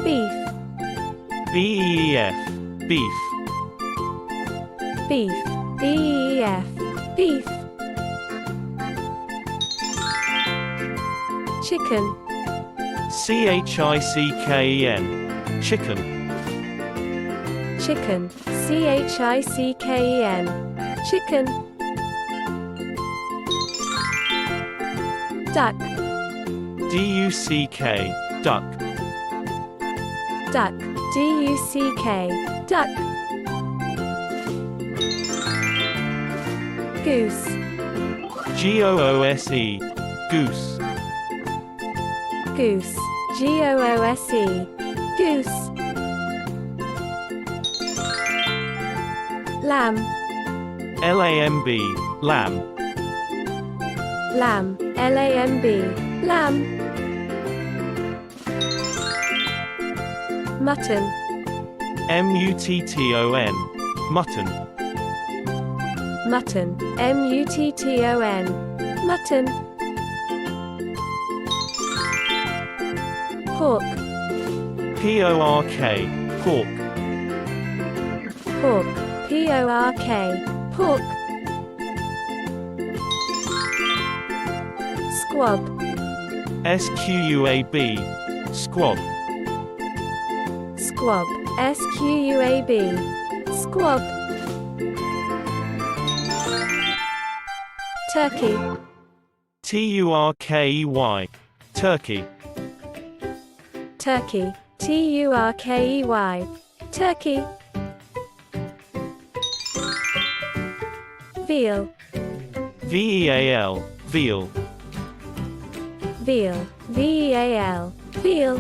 beef, beef, beef, beef, beef, beef. Chicken, chicken, chicken, chicken, chicken, chicken. Duck, duck, duck, duck, duck, duck. Goose, goose, goose, goose, goose, goose. Lamb, lamb, lamb, lamb, lamb, lamb. Mutton, mutton, mutton, mutton, mutton, mutton. Pork, pork, pork, pork, pork, pork. Squab, squab, squab, squab, squab, squab. Turkey, turkey, turkey, turkey, turkey, turkey. Veal, veal, veal, veal, veal, veal.